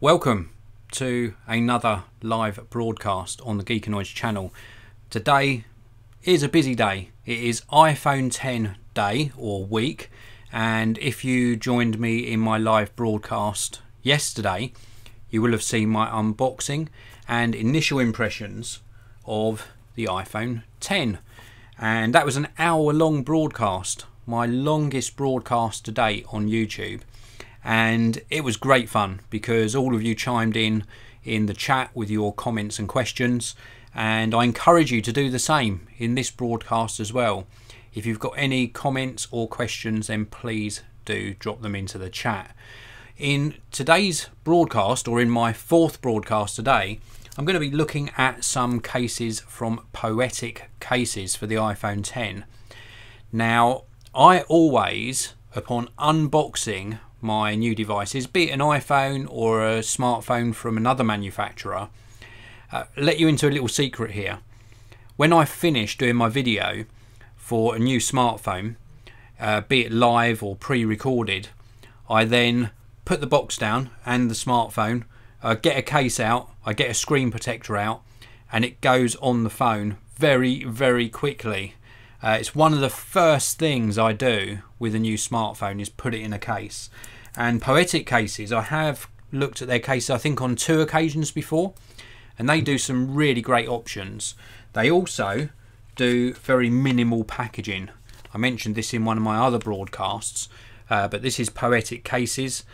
Welcome to another live broadcast on the Geekanoids channel. Today is a busy day. It is iPhone 10 day or week, and if you joined me in my live broadcast yesterday, you will have seen my unboxing and initial impressions of the iPhone 10, and that was an hour-long broadcast, my longest broadcast to date on YouTube. And it was great fun because all of you chimed in the chat with your comments and questions, and I encourage you to do the same in this broadcast as well. If you've got any comments or questions, then please do drop them into the chat. In today's broadcast, or in my fourth broadcast today, I'm going to be looking at some cases from Poetic cases for the iPhone 10. Now, I always, upon unboxing my new devices, be it an iPhone or a smartphone from another manufacturer, let you into a little secret here. When I finish doing my video for a new smartphone, be it live or pre-recorded, I then put the box down and the smartphone, get a case out, I get a screen protector out, and it goes on the phone very, very quickly. It's one of the first things I do with a new smartphone is put it in a case. And Poetic cases, I have looked at their cases I think on 2 occasions before, and they do some really great options. They also do very minimal packaging. I mentioned this in one of my other broadcasts, but this is Poetic cases.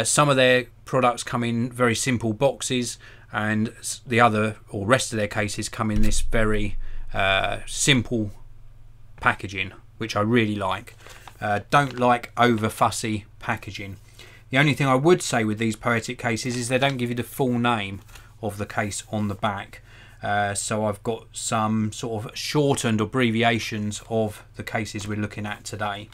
Some of their products come in very simple boxes, and the other or rest of their cases come in this very simple packaging, which I really like. Don't like over fussy packaging. The only thing I would say with these Poetic cases is they don't give you the full name of the case on the back, so I've got some sort of shortened abbreviations of the cases we're looking at today.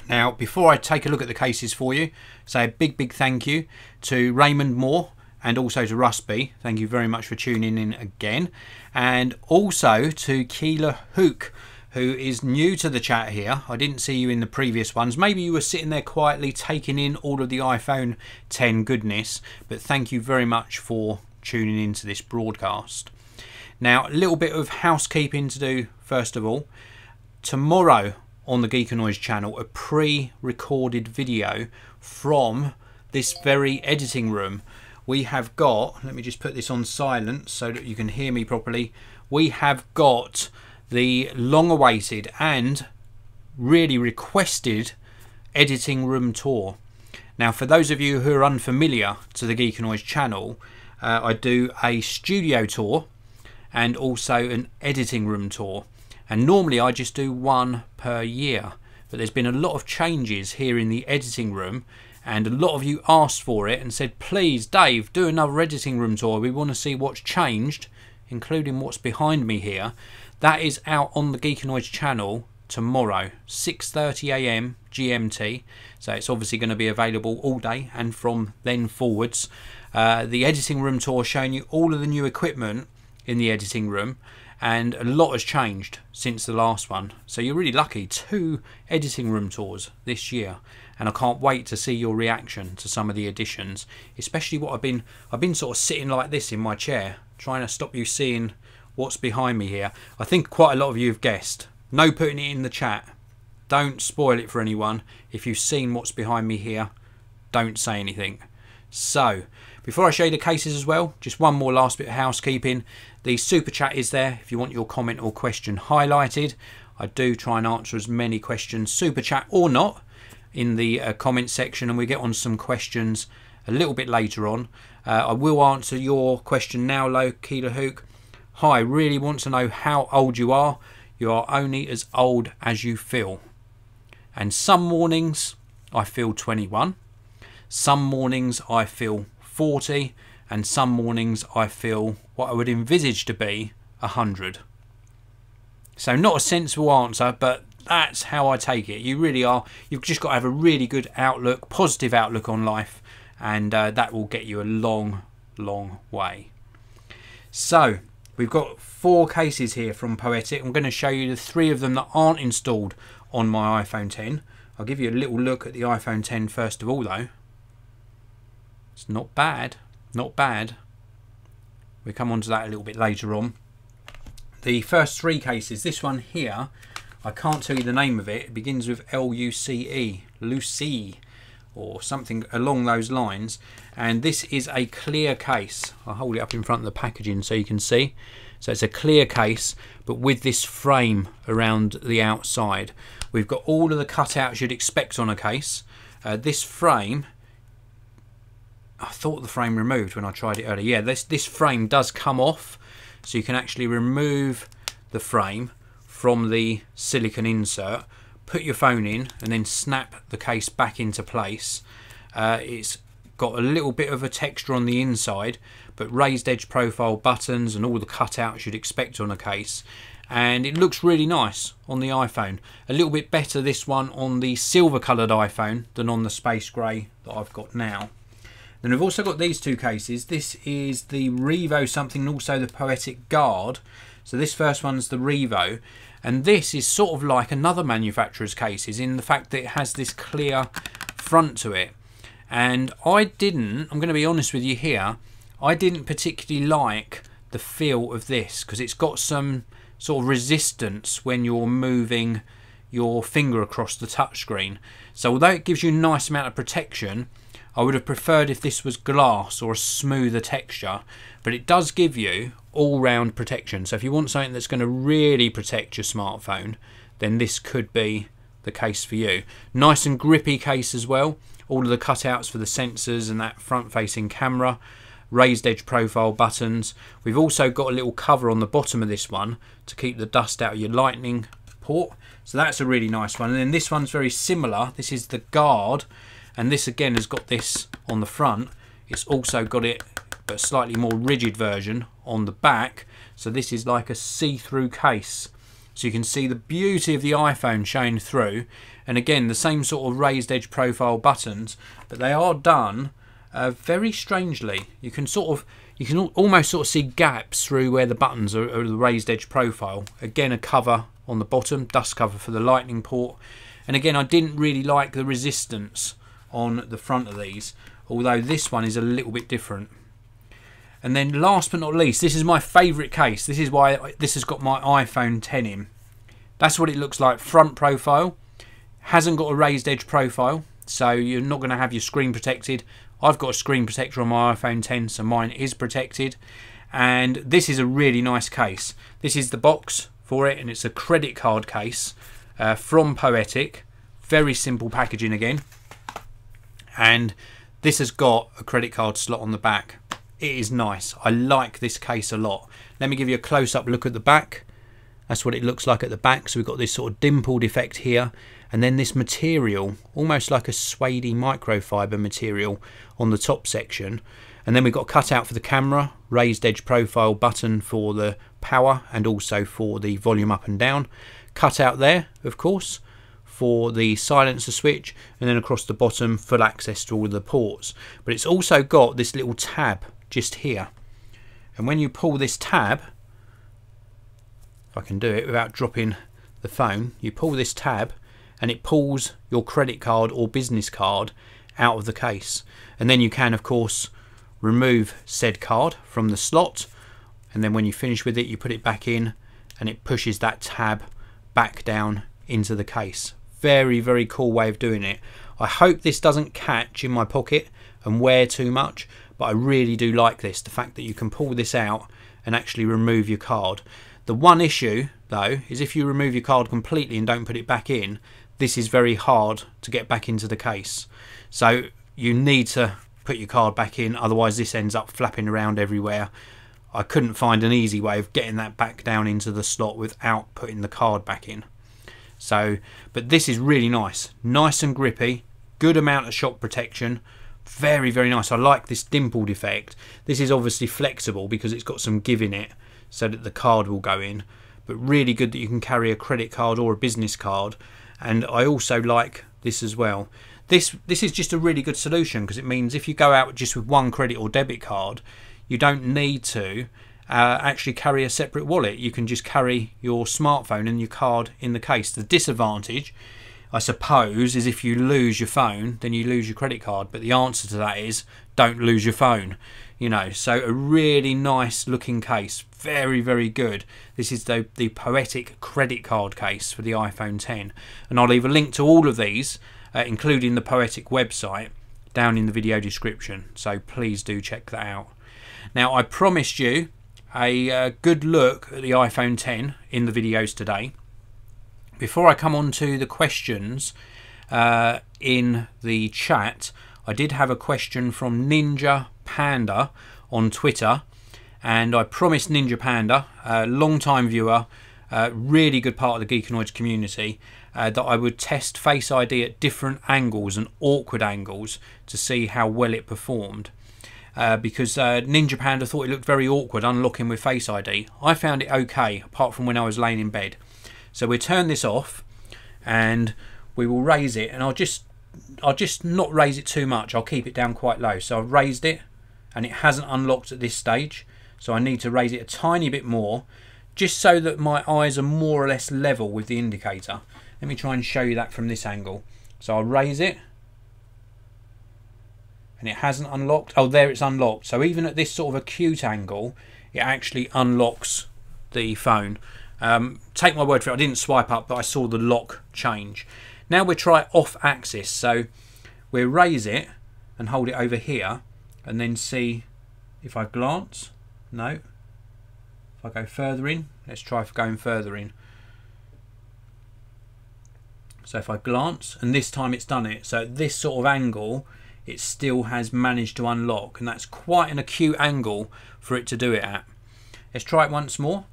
Now, before I take a look at the cases for you, say a big thank you to Raymond Moore and also to Rusby. Thank you very much for tuning in again, and also to Keela Hook, who is new to the chat here. I didn't see you in the previous ones. Maybe you were sitting there quietly taking in all of the iPhone 10 goodness, but thank you very much for tuning into this broadcast. Now, a little bit of housekeeping to do first of all. Tomorrow on the Geekanoids channel, a pre-recorded video from this very editing room. We have got, let me just put this on silent so that you can hear me properly. We have got the long-awaited and really requested editing room tour. Now, for those of you who are unfamiliar to the Geekanoids channel, I do a studio tour and also an editing room tour, and normally I just do one per year, but there's been a lot of changes here in the editing room, and a lot of you asked for it and said, please Dave, do another editing room tour, we want to see what's changed, including what's behind me here. That is out on the Geekanoids channel tomorrow, 6:30 AM GMT. So it's obviously going to be available all day and from then forwards. The editing room tour showing you all of the new equipment in the editing room, and a lot has changed since the last one. So you're really lucky. 2 editing room tours this year, and I can't wait to see your reaction to some of the additions, especially what I've been sort of sitting like this in my chair, trying to stop you seeing what's behind me here. I think quite a lot of you have guessed. No putting it in the chat. Don't spoil it for anyone. If you've seen what's behind me here, don't say anything. So, before I show you the cases as well, just one more last bit of housekeeping. The super chat is there if you want your comment or question highlighted. I do try and answer as many questions, super chat or not, in the comment section, and we get on some questions a little bit later on. I will answer your question now, Keela Hook. Hi, really want to know how old you are. You are only as old as you feel. And some mornings I feel 21. Some mornings I feel 40. And some mornings I feel what I would envisage to be 100. So not a sensible answer, but that's how I take it. You really are. You've just got to have a really good outlook, positive outlook on life, and that will get you a long way. So we've got 4 cases here from Poetic. I'm going to show you the 3 of them that aren't installed on my iPhone 10. I'll give you a little look at the iPhone 10 first of all though. It's not bad, not bad. We'll come on to that a little bit later on. The first three cases, this one here, I can't tell you the name of it. It begins with L-U-C-E, Lucy, or something along those lines. And this is a clear case. I'll hold it up in front of the packaging so you can see. So it's a clear case, but with this frame around the outside. We've got all of the cutouts you'd expect on a case. This frame, I thought the frame removed when I tried it earlier. Yeah, this frame does come off, so you can actually remove the frame from the silicone insert, put your phone in, and then snap the case back into place. It's got a little bit of a texture on the inside, but raised edge profile buttons and all the cutouts you'd expect on a case. And it looks really nice on the iPhone. A little bit better this one on the silver coloured iPhone than on the space grey that I've got now. Then we've also got these two cases. This is the Revo something and also the Poetic Guard. So this first one's the Revo, and this is sort of like another manufacturer's cases in the fact that it has this clear front to it. And I'm going to be honest with you here, I didn't particularly like the feel of this because it's got some sort of resistance when you're moving your finger across the touchscreen. So although it gives you a nice amount of protection, I would have preferred if this was glass or a smoother texture, but it does give you all-round protection. So if you want something that's going to really protect your smartphone, then this could be the case for you. Nice and grippy case as well. All of the cutouts for the sensors and that front-facing camera. Raised edge profile buttons. We've also got a little cover on the bottom of this one to keep the dust out of your lightning port. So that's a really nice one. And then this one's very similar. This is the Guard. And this again has got this on the front. It's also got it, but a slightly more rigid version on the back. So this is like a see-through case. So you can see the beauty of the iPhone showing through. And again, the same sort of raised edge profile buttons, but they are done very strangely. You can almost sort of see gaps through where the buttons are the raised edge profile. Again, a cover on the bottom, dust cover for the lightning port. And again, I didn't really like the resistance on the front of these, although this one is a little bit different. And then last but not least, this is my favourite case. This is why this has got my iPhone 10 in. That's what it looks like front profile. Hasn't got a raised edge profile, so you're not going to have your screen protected. I've got a screen protector on my iPhone 10, so mine is protected. And this is a really nice case. This is the box for it, and it's a credit card case from Poetic. Very simple packaging again. And this has got a credit card slot on the back. It is nice. I like this case a lot. Let me give you a close-up look at the back. That's what it looks like at the back. So we've got this sort of dimpled effect here, and then this material, almost like a suede microfiber material on the top section. And then we've got a cutout for the camera, raised edge profile button for the power and also for the volume up and down. Cutout there, of course, for the silencer switch, and then across the bottom full access to all of the ports. But it's also got this little tab just here, and when you pull this tab, if I can do it without dropping the phone, you pull this tab and it pulls your credit card or business card out of the case. And then you can of course remove said card from the slot, and then when you finish with it you put it back in and it pushes that tab back down into the case. Very, very cool way of doing it. I hope this doesn't catch in my pocket and wear too much, but I really do like this, the fact that you can pull this out and actually remove your card. The one issue though is if you remove your card completely and don't put it back in, this is very hard to get back into the case. So you need to put your card back in, otherwise this ends up flapping around everywhere. I couldn't find an easy way of getting that back down into the slot without putting the card back in. So, but this is really nice and grippy, good amount of shock protection, very, very nice. I like this dimpled effect. This is obviously flexible because it's got some give in it so that the card will go in, but really good that you can carry a credit card or a business card. And I also like this as well. This is just a really good solution because it means if you go out just with one credit or debit card, you don't need to actually carry a separate wallet. You can just carry your smartphone and your card in the case. The disadvantage, I suppose, is if you lose your phone, then you lose your credit card. But the answer to that is don't lose your phone. You know, so a really nice looking case, very, very good. This is the Poetic credit card case for the iPhone 10, and I'll leave a link to all of these, including the Poetic website, down in the video description, so please do check that out. Now, I promised you a good look at the iPhone 10 in the videos today. Before I come on to the questions in the chat, I did have a question from Ninja Panda on Twitter, and I promised Ninja Panda, a long time viewer, really good part of the Geekanoids community, that I would test Face ID at different angles and awkward angles to see how well it performed. Because Ninja Panda thought it looked very awkward unlocking with Face ID. I found it okay, apart from when I was laying in bed. So we'll turn this off and we will raise it, and I'll just not raise it too much. I'll keep it down quite low. So I've raised it and it hasn't unlocked at this stage, so I need to raise it a tiny bit more, just so that my eyes are more or less level with the indicator. Let me try and show you that from this angle. So I'll raise it and it hasn't unlocked. Oh, there, it's unlocked. So even at this sort of acute angle, it actually unlocks the phone. Take my word for it, I didn't swipe up, but I saw the lock change. Now we'll try off axis. So we'll raise it and hold it over here, and then see if I glance. No. If I go further in, let's try for going further in. So if I glance, and this time it's done it. So at this sort of angle, it still has managed to unlock, and that's quite an acute angle for it to do it at. Let's try it once more.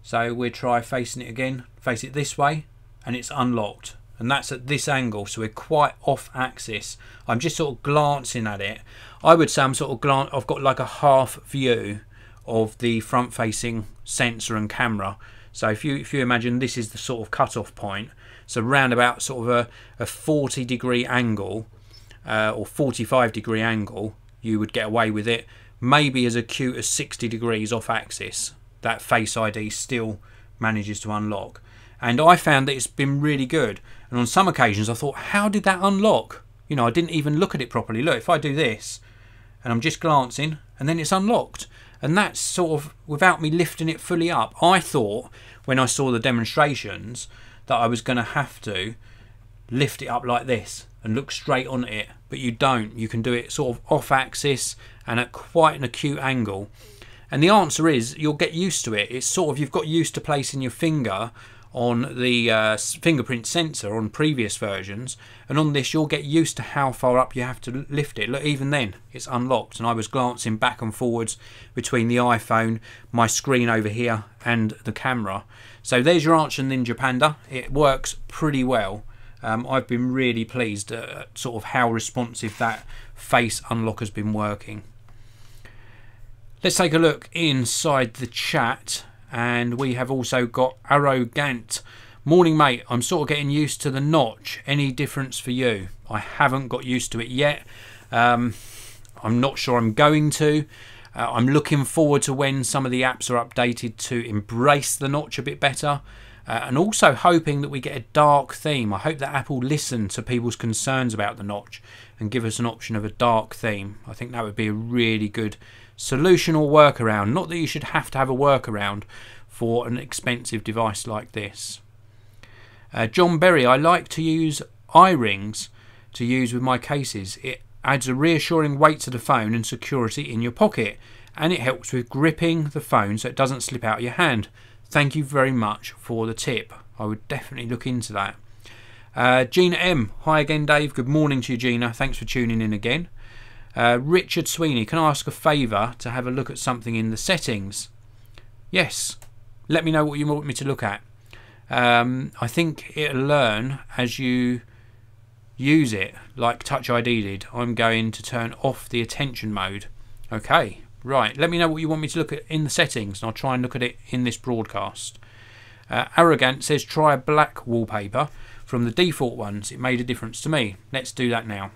So we'll try facing it again, face it this way, and it's unlocked. And that's at this angle, so we're quite off axis. I'm just sort of glancing at it. I would say I'm sort of I've got like a half view of the front facing sensor and camera. So if you imagine this is the sort of cut-off point, so round about sort of a 40-degree angle or 45-degree angle, you would get away with it. Maybe as acute as 60 degrees off axis, that Face ID still manages to unlock. And I found that it's been really good. And on some occasions I thought, how did that unlock? You know, I didn't even look at it properly. Look, if I do this and I'm just glancing, and then it's unlocked. And that's sort of without me lifting it fully up. I thought when I saw the demonstrations that I was going to have to lift it up like this and look straight on it, but you don't. You can do it sort of off axis and at quite an acute angle. And the answer is you'll get used to it. It's sort of, you've got used to placing your finger on the fingerprint sensor on previous versions, and on this you'll get used to how far up you have to lift it. Look, even then it's unlocked, and I was glancing back and forwards between the iPhone, my screen over here, and the camera. So there's your answer, Ninja Panda. It works pretty well. I've been really pleased at sort of how responsive that face unlock has been working. Let's take a look inside the chat. And we have also got Arrogant. Morning, mate. I'm sort of getting used to the notch. Any difference for you? I haven't got used to it yet. I'm not sure I'm going to. I'm looking forward to when some of the apps are updated to embrace the notch a bit better. And also hoping that we get a dark theme. I hope that Apple listen to people's concerns about the notch and give us an option of a dark theme. I think that would be a really good solution or workaround. Not that you should have to have a workaround for an expensive device like this. John Berry, I like to use eye rings to use with my cases. It adds a reassuring weight to the phone and security in your pocket, and it helps with gripping the phone so it doesn't slip out of your hand. Thank you very much for the tip. I would definitely look into that. Gina M, hi again Dave. Good morning to you, Gina. Thanks for tuning in again. Richard Sweeney, can I ask a favour to have a look at something in the settings? Yes, let me know what you want me to look at. I think it'll learn as you use it, like Touch ID did. I'm going to turn off the attention mode. Okay, right, let me know what you want me to look at in the settings, and I'll try and look at it in this broadcast. Arrogant says try a black wallpaper from the default ones. It made a difference to me. Let's do that now.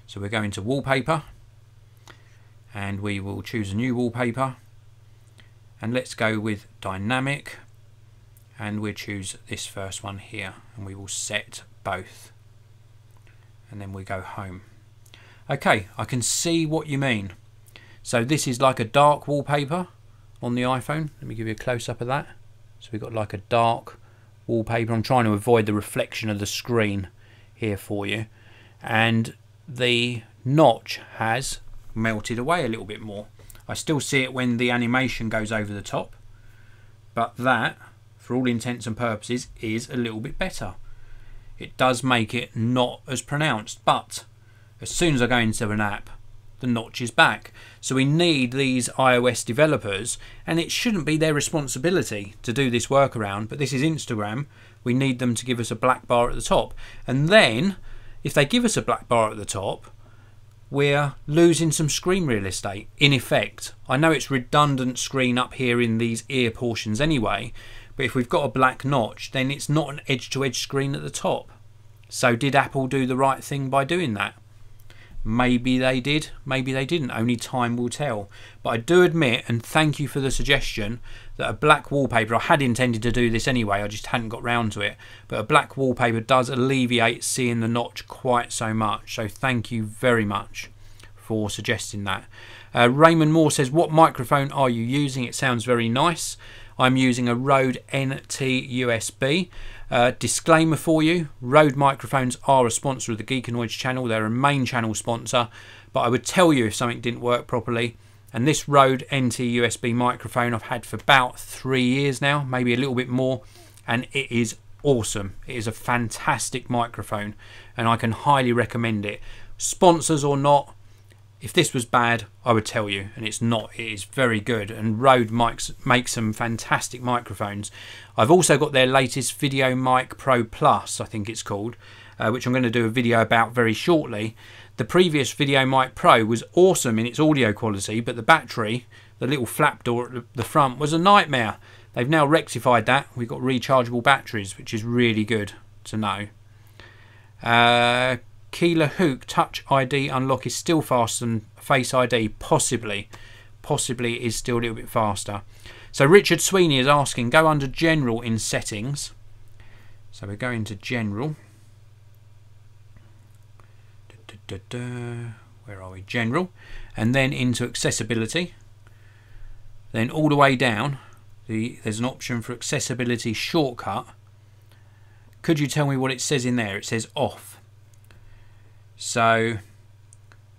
So we're going to wallpaper, and we will choose a new wallpaper, and let's go with dynamic, and we'll choose this first one here, and we will set both, and then we go home. Okay, I can see what you mean. So this is like a dark wallpaper on the iPhone. Let me give you a close-up of that. So we've got like a dark wallpaper. I'm trying to avoid the reflection of the screen here for you, and the notch has melted away a little bit more. I still see it when the animation goes over the top, but that, for all intents and purposes, is a little bit better. It does make it not as pronounced, but as soon as I go into an app, the notch is back. So we need these iOS developers, and it shouldn't be their responsibility to do this workaround, but this is Instagram. We need them to give us a black bar at the top, and then if they give us a black bar at the top, we're losing some screen real estate in effect. I know it's redundant screen up here in these ear portions anyway, but if we've got a black notch, then it's not an edge-to-edge screen at the top. So did Apple do the right thing by doing that? Maybe they did, maybe they didn't. Only time will tell. But I do admit, and thank you for the suggestion, that a black wallpaper, I had intended to do this anyway, I just hadn't got round to it, but a black wallpaper does alleviate seeing the notch quite so much. So thank you very much for suggesting that. Raymond Moore says, what microphone are you using? It sounds very nice. I'm using a Rode NT USB. Disclaimer for you, Rode microphones are a sponsor of the Geekanoids channel. They're a main channel sponsor, but I would tell you if something didn't work properly. And this Rode NT USB microphone I've had for about 3 years now, maybe a little bit more, and it is awesome. It is a fantastic microphone, and I can highly recommend it. Sponsors or not, if this was bad, I would tell you, and it's not. It is very good, and Rode makes some fantastic microphones. I've also got their latest Video Mic Pro Plus, I think it's called, which I'm going to do a video about very shortly. The previous Video Mic Pro was awesome in its audio quality, but the battery, the little flap door at the front, was a nightmare. They've now rectified that. We've got rechargeable batteries, which is really good to know. Keeler Hook Touch ID unlock is still faster than Face ID. Possibly it is still a little bit faster. So Richard Sweeney is asking, go under General in Settings. So we're going to General. Where are we? General. And then into Accessibility. Then all the way down, there's an option for Accessibility Shortcut. Could you tell me what it says in there? It says Off. So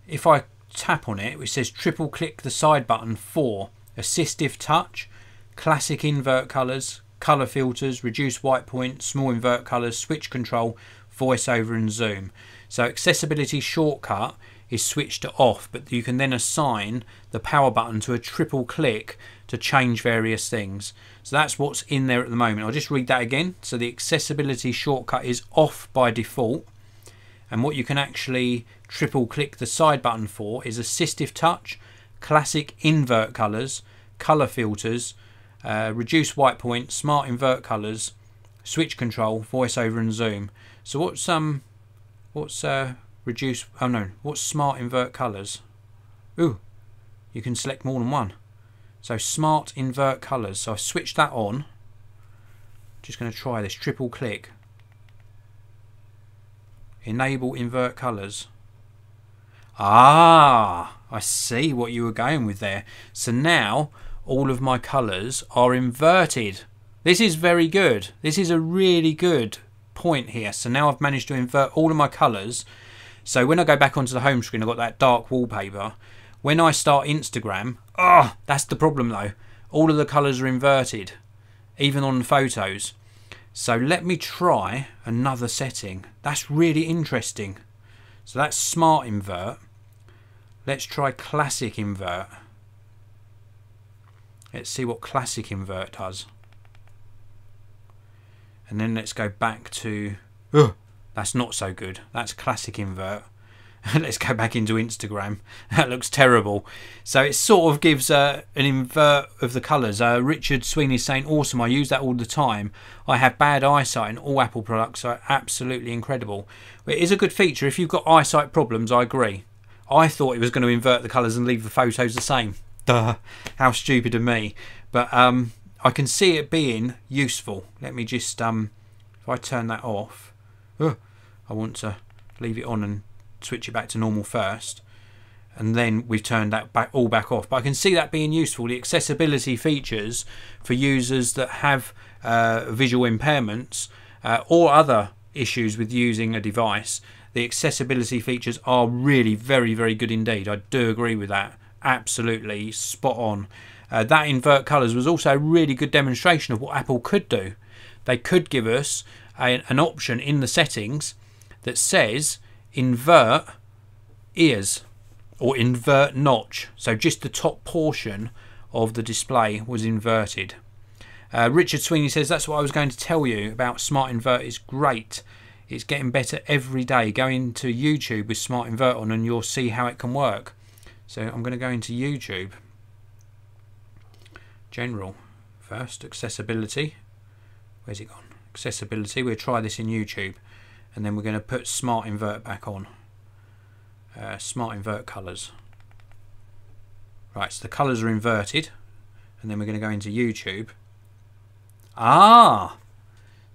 if I tap on it, it says triple click the side button for assistive touch, classic invert colours, colour filters, reduce white point, small invert colours, switch control, voiceover and zoom. So accessibility shortcut is switched to off, but you can then assign the power button to a triple click to change various things. So that's what's in there at the moment. I'll just read that again. So the accessibility shortcut is off by default. And what you can actually triple click the side button for is assistive touch, classic invert colours, colour filters, reduce white point, smart invert colours, switch control, voiceover and zoom. So what's reduce? Oh no, what's smart invert colours? Ooh, you can select more than one. So smart invert colours. So I've switched that on. Just going to try this. Triple click. Enable invert colours. Ah, I see what you were going with there. So now all of my colours are inverted. This is very good. This is a really good point here. So now I've managed to invert all of my colours. So when I go back onto the home screen, I've got that dark wallpaper. When I start Instagram, that's the problem though. All of the colours are inverted, even on the photos. So let me try another setting. That's really interesting. So that's smart invert. Let's try classic invert. Let's see what classic invert does. And then let's go back to, that's not so good. That's classic invert. Let's go back into Instagram. That looks terrible. So it sort of gives an invert of the colours. Richard Sweeney is saying, awesome, I use that all the time. I have bad eyesight and all Apple products are absolutely incredible. It is a good feature. If you've got eyesight problems, I agree. I thought it was going to invert the colours and leave the photos the same. Duh, how stupid of me. But I I can see it being useful. Let me just if I turn that off, I want to leave it on and switch it back to normal first, and then we've turned that all back off. But I can see that being useful. The accessibility features for users that have visual impairments or other issues with using a device. The accessibility features are really very good indeed. I do agree with that. Absolutely spot on. That invert colours was also a really good demonstration of what Apple could do. They could give us an option in the settings that says invert ears or invert notch. So just the top portion of the display was inverted. Richard Sweeney says, that's what I was going to tell you about Smart Invert. Is great. It's getting better every day. Go into YouTube with Smart Invert on and you'll see how it can work. So I'm going to go into YouTube. General first, accessibility. Where's it gone? Accessibility. We'll try this in YouTube, and then we're going to put Smart Invert back on. Smart Invert colours. Right, so the colours are inverted, and then we're going to go into YouTube.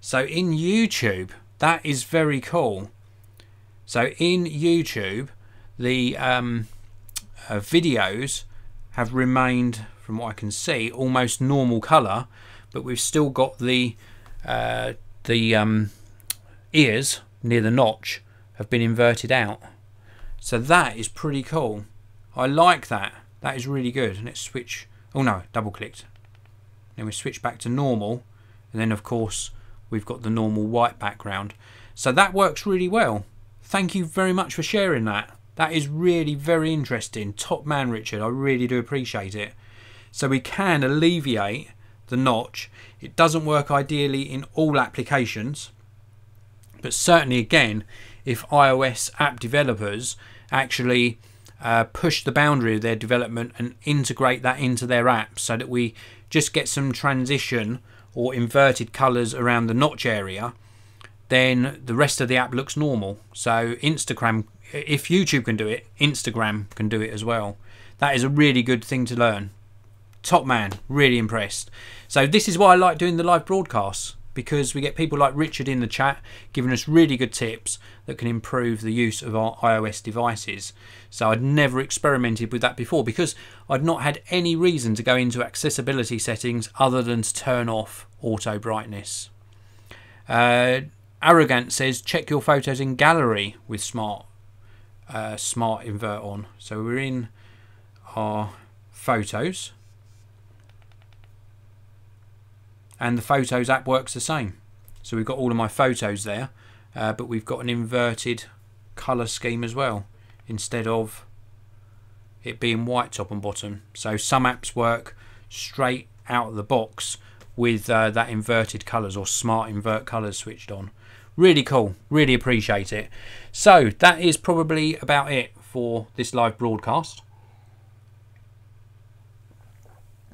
So in YouTube, that is very cool. So in YouTube, the videos have remained, from what I can see, almost normal colour, but we've still got the ears near the notch have been inverted out. So that is pretty cool. I like that. That is really good. And let's switch. Oh no, double clicked. Then we switch back to normal, and then of course we've got the normal white background. So that works really well. Thank you very much for sharing that. That is really very interesting. Top man, Richard. I really do appreciate it. So we can alleviate the notch. It doesn't work ideally in all applications, but certainly again, if iOS app developers actually push the boundary of their development and integrate that into their apps, so that we just get some transition or inverted colours around the notch area, then the rest of the app looks normal. So Instagram, if YouTube can do it, Instagram can do it as well. That is a really good thing to learn. Top man, really impressed. So this is why I like doing the live broadcasts, because we get people like Richard in the chat giving us really good tips that can improve the use of our iOS devices. So I'd never experimented with that before, because I'd not had any reason to go into accessibility settings other than to turn off auto brightness. Arrogant says, check your photos in gallery with Smart Invert on. So we're in our photos, and the Photos app works the same. So we've got all of my photos there, but we've got an inverted colour scheme as well, instead of it being white top and bottom. So some apps work straight out of the box with that inverted colours or Smart Invert colours switched on. Really cool, really appreciate it. So that is probably about it for this live broadcast.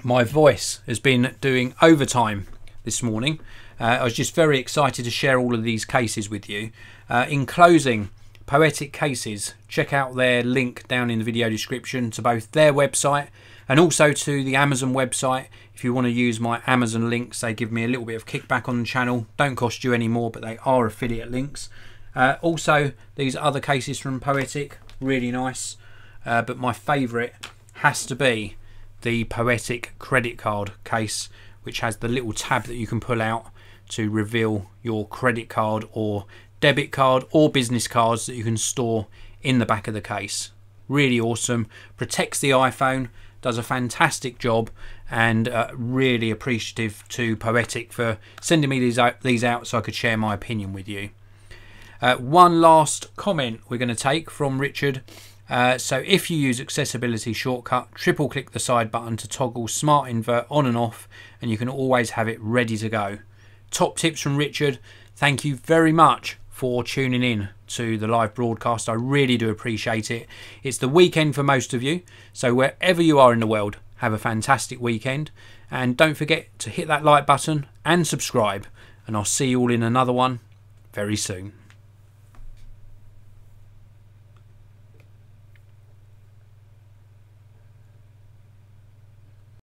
My voice has been doing overtime this morning. I was just very excited to share all of these cases with you. In closing, Poetic Cases, check out their link down in the video description to both their website and also to the Amazon website. If you want to use my Amazon links, they give me a little bit of kickback on the channel. Don't cost you any more, but they are affiliate links. Also, these other cases from Poetic, really nice. But my favourite has to be the Poetic credit card case, which has the little tab that you can pull out to reveal your credit card or debit card or business cards that you can store in the back of the case. Really awesome. Protects the iPhone, does a fantastic job, and really appreciative to Poetic for sending me these out so I could share my opinion with you. One last comment we're going to take from Richard. So if you use accessibility shortcut, triple click the side button to toggle Smart Invert on and off, and you can always have it ready to go. Top tips from Richard. Thank you very much for tuning in to the live broadcast. I really do appreciate it. It's the weekend for most of you, so wherever you are in the world, have a fantastic weekend, and don't forget to hit that like button and subscribe, and I'll see you all in another one very soon.